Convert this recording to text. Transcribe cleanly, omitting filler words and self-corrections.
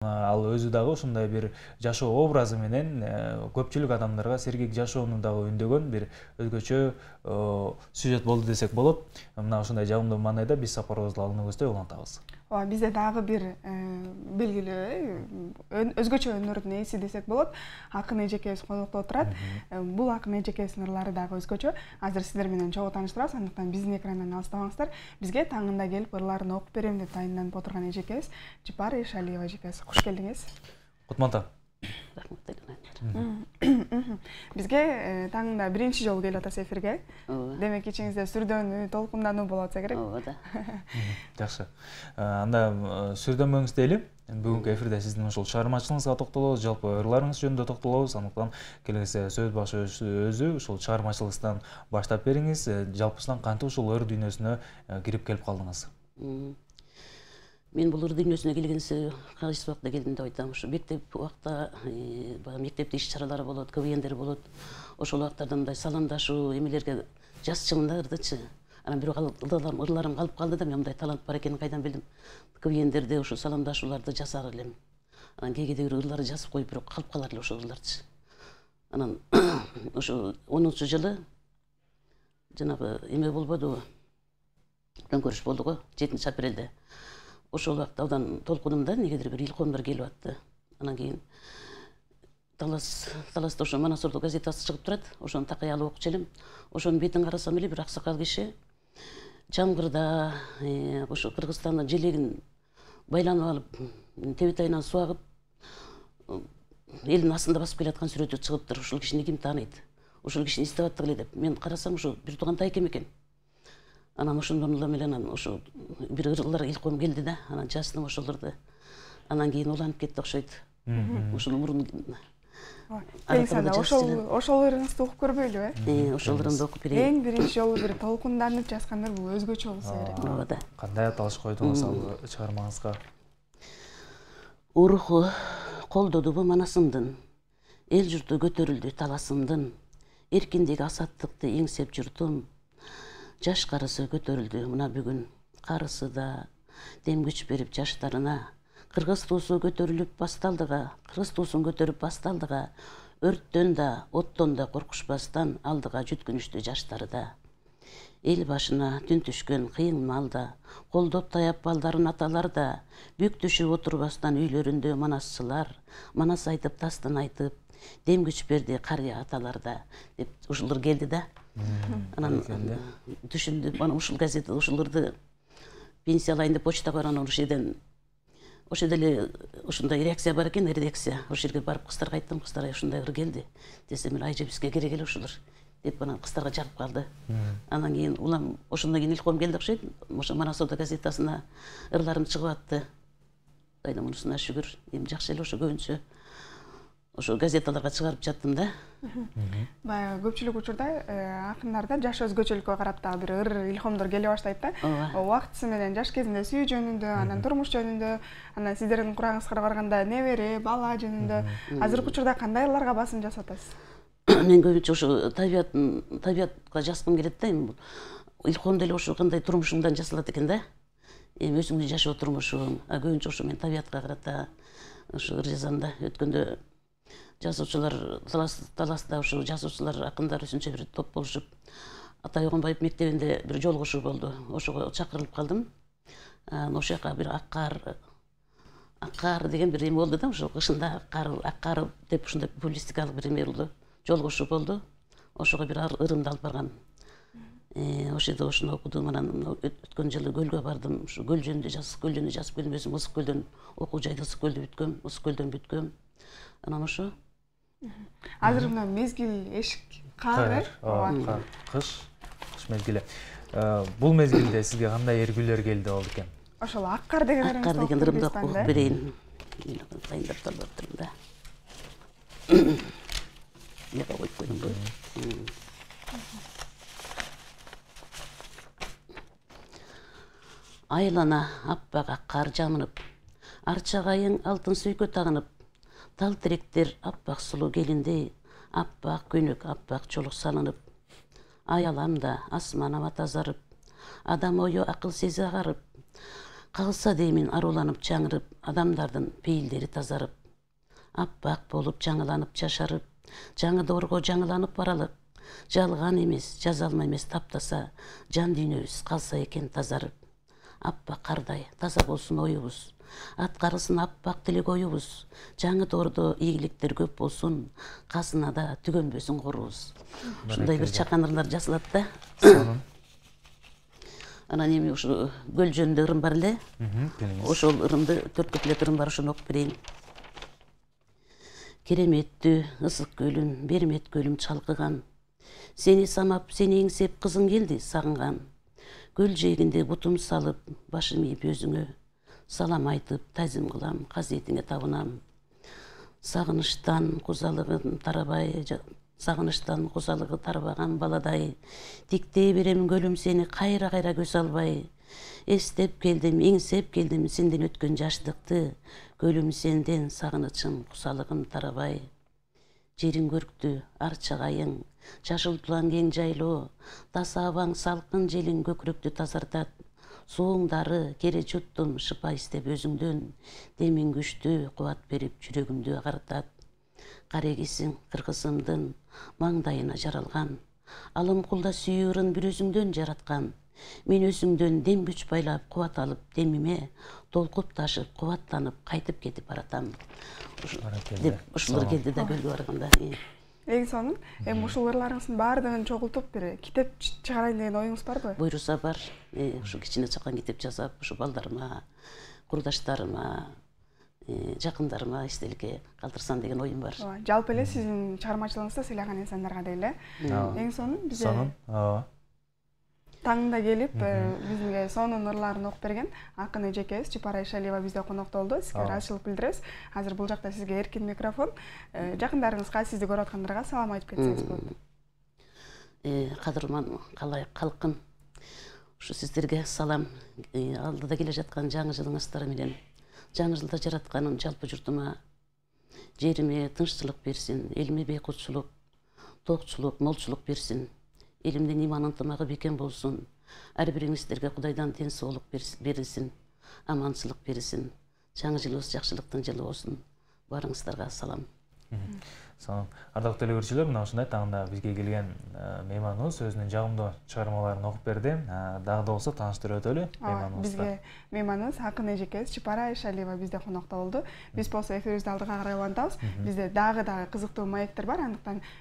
Ал өзү дагы ушундай бир жашоо образы менен көпчүлүк адамдарга сергек жашоону дагы үндөгөн бир өзгөчө сюжет болду десек болот. Мына ушундай жагымдуу маанайда биз сапарыбызды алыныбызды улантабыз. Ооба, бизде дагы бир белгилүү өзгөчө өнөрдүн ээси десек болот. Акын эжекебиз конокто отурат. Бул акын эжекебиздин ырлары дагы өзгөчө. Азыр сиздер менен чогуу тааныштырабыз, андыктан биздин экрандан алыстабаңыздар. Бизге таңында келип ырларын окуп берем деп дайынданып отурган эжекебиз Жапар Ишалиева эжекебиз. Куш келдиңиз. Кутман. Бизге таңында биринчи жолу келип атасыз эфирге. Демек ичиңизде сүрдөнүү, толкундануу болуп атса керек. Ооба да. Жакшы. Анда сүрдөнбөңүз дейли. Бүгүнкү эфирде сиздин ушул чыгармачылыгыңызга токтолобуз, жалпы ырларыңыз жөнүндө токтолобуз. Андыктан келгенде сөз башы өзү ушул чыгармачылыгыңыздан баштап бериңиз. Жалпысынан кантип ушул ыр дүйнөсүнө кирип келип калдыңыз? Мен бұл ыр дүйнөсүнө келгенсе кайсы убакта келдим деп айтам. Ушу мектеп убакта мектепте иш-чаралары болот, КВНдер болот. Ошол убактарда мындай саламдашуу эмелерге жас чыгымда ырдычы. Анан бирок ырларым калып калды да, мен мындай талант бар экенин кайдан билдим. КВНдерде ушу саламдашууларды жасар элем. Анан кээде бир ырларды жазып коюп, бирок калып калар эле ошол ырларчы. Анан ошо 10-жылы жанагы эме болбодубу? Төңкөрүш болду го 7-апрелде. Ошол убакта абдан толкудум да, негедир бир илкомдор келип атты. Анан кийин Таласта ошо Манасордо газетасы чыгып турат. Ошону такай алып окучу элем. Ошонун бетин карасам эле бир аксакал киши жамгырда ошо Кыргызстандын желегин байланып алып, тебетайынан суу агып, элдин астында басып келаткан сүрөтү чыгыптыр. Ушул кишини ким тааныйт? Ушул кишини издеп аттык эле деп. Мен карасам ошо бир тууган экен экен. Анан ошондон менен ошо бир ырлар илком келди да, анан жаздым ошолорду. Анан кийин уланып кетти окшойт. Ушул мурун ошол ырыңызды окуп көрбөйлү, ошол ырымды окуп берейин. Эң биринчи жолу бир толкунданып жазгандар бул өзгөчө болсо керек. Ооба да. Кандай аталыш койдуңуз ал чыгармаңызга? Уруху колдодубу манасымдын, эл журту көтөрүлдү таласымдын, эркиндик азаттыкты эңсеп журтум, жаш карысы көтөрүлдү мына бүгүн, карысы да дем күч берип жаштарына, кыргыз туусу көтөрүлүп басталдыга, кыргыз туусун көтөрүп басталдыга, өрттөн да, оттон да коркушпастан алдыга жүткүнүштү жаштары да. Эл башына түн түшкөн кыйын малда, колдоп таяп балдарын аталар да, бүк түшүп отурбастан үйлөрүндө манасчылар, манас айтып тастын айтып, дем күч берди карыя аталар да, деп ушулар келди да. Анан түшүндү, бана ушул газет ушуларды пенсиялайын деп почтага барган ошол жерден эле ушундай реакция бар экен, редакция. Ошол жерге барып кыздарга айттым, кыздар ушундай ыр келди. Десем, айжа бизге керек эле ушулар деп анан кыздарга жагып калды. Анан кийин улам ошондон кийин илком келди окшойт. Ошо Манасордо газетасына ырларым чыгып атты. Кайда мунусуна шүгүр. Эми жакшы эле ошо көбүнчө ошо газеталарга чыгарып жаттым да. Баягы көпчүлүк учурда акындарда жаш өзгөчөлүккө карап дагы бир ыр илхомдор келе баштайт да. Убактысы менен жаш кезинде сүйүү жөнүндө, анан турмуш жөнүндө, анан сиздердин курагыңызга барганда небере, бала жөнүндө. Азыркы учурда кандай ырларга басым жасап атасыз? Мен көбүнчө ошо табиятка жазгым келет да. Илхом деле ошо кандай турмушуңдан жасалат экен да. Эми өзүңдүн жашоо турмушуң, көбүнчө ошо мен табиятка карата ошо ыр жазам да. Өткөндө жазуучулар таласта ошо жазуучулар акындар үчүнчө бир топ болушуп Атай Огонбаев мектебинде бир жолугушуу болду. Ошого чакырылып калдым. Ошол жака бир аккар деген бир эме болду да, ошо кышында аккар деп ушундай публистикалык бир эме болду. Жолугушуу болду. Ошого бир ырымды алып баргам. Ошол жерде ошону окудум. Анан өткөн жылы көлгө бардым. Ушу көл жөнүндө жазып келдим. Өзүм Ысык көлдөн окуу жайда Ысык көлдөн бүткөм. Анан ошо азыр мына мезгил эшик кар, ооба, кыш мезгили. Бул мезгилде сизге кандай эргүүлөр келди болду экен? Ошол аккар деген ырымды аккар деген ырымды окуп берейин. Дайындап турдум да. Яка коюп койдум го. Айлана аппак аккар жамынып, арчагайың алтын сүйкө тагынып, тал тиректер аппак сулуу келиндей, аппак көнүк аппак чолук салынып, ай аламда асман аба тазарып, адам ою акыл сези агарып, Калса деймин аруланып жаңырып, адамдардын пейилдери тазарып, аппак болуп жаңыланып жашарып, жаңы доорго жаңыланып баралып, жалган эмес, жазалма эмес таптаса, жан дүйнөбүз калса экен тазарып. Аппак кардай таза болсун оюбуз, аткарылсын аппак тилек оюбуз, жаңы доордо ийгиликтер көп болсун, касынада түгөнбөсүн корубуз. Ушундай бир чакан ырлар жазылат да. Анан эми ушу көл жөнүндө ырым бар эле. Ошол ырымды 4 куплет ырым бар, ошону окуп берейин. Кереметтүү ысык көлүм, бермет көлүм чалкыган. Сени самап, сени эңсеп кызың келди сагынган. Көл жээгинде бутум салып, башым ийип өзүңө, салам айтып, тазим кылам, касиетиңе табынам. Сагыныштан кузалыгын тарбаган баладай, тиктей берем көлүм сени кайра-кайра көз албай. Эстеп келдим, эңсеп келдим сенден өткөн жаштыкты, көлүм сенден сагынычым кусалыгым тарабай. Жериң көрктү, арчагайың, жашыл тулан кең жайлоо, таса абаң салкын желиң көкүрөктү тазартат. Сууң дары, кере жуттум, шыпа издеп өзүңдөн, демиң күчтүү, кубат берип жүрөгүмдү агартат. Карегисиң кыргызымдын маңдайына жаралган, алым кулда сүйүүрын бир өзүңдөн жараткан. Мен өзүңдөн дем күч байлап, кубат алып, демиме толкуп ташып, кубаттанып, кайтып кетип баратам. Ушулар келди да көлгө барганда. Эң сонун, эми ушул ырларыңыздын баардыгын чогултуп бир китеп чыгарайын деген оюңуз барбы? Буйруса бар. Ушу кичине чакан китеп жазап, ушу балдарыма, курдаштарыма, жакындарыма эстеликке калтырсам деген оюм бар. Жалпы эле сиздин чыгармачылыгыңызда сыйлаган инсандарга деле. Эң сонун бизге таңында келип бизге сонун ырларын окуп берген акын эжекебиз Чапар Айшалиева бизде конокто болду. Сизге ыраазычылык билдиребиз. Азыр бул жакта сизге эркин микрофон. Жакындарыңызга, сизди көрүп аткандарга салам айтып кетсеңиз болот. Кадырман калкым, ушу сиздерге салам. Алдыда келе жаткан жаңы жылыңыздар менен, жаңы жылда жаратканым жалпы журтума, жериме тынччылык берсин, элиме бейкутчулук, токчулук, молчулук берсин. Элимдин иман ынтымагы бекем болсун. Ар бириңиздерге Кудайдан ден соолук берилсин, аманчылык берилсин. Жаңы жылыбыз жакшылыктын жылы болсун. Барыңыздарга салам. Салам. Ардактуу телекөрүүчүлөр, мына ушундай таңда бизге келген мейманыбыз өзүнүн жагымдуу чыгармаларын окуп берди. Дагы да болсо тааныштырып өтөлү мейманыбызды. Бизге мейманыбыз акын эжекебиз Чапар Айшалиева бизде конокто болду. Биз болсо эфирибизди алдыга карай улантабыз. Бизде дагы кызыктуу маектер бар, андыктан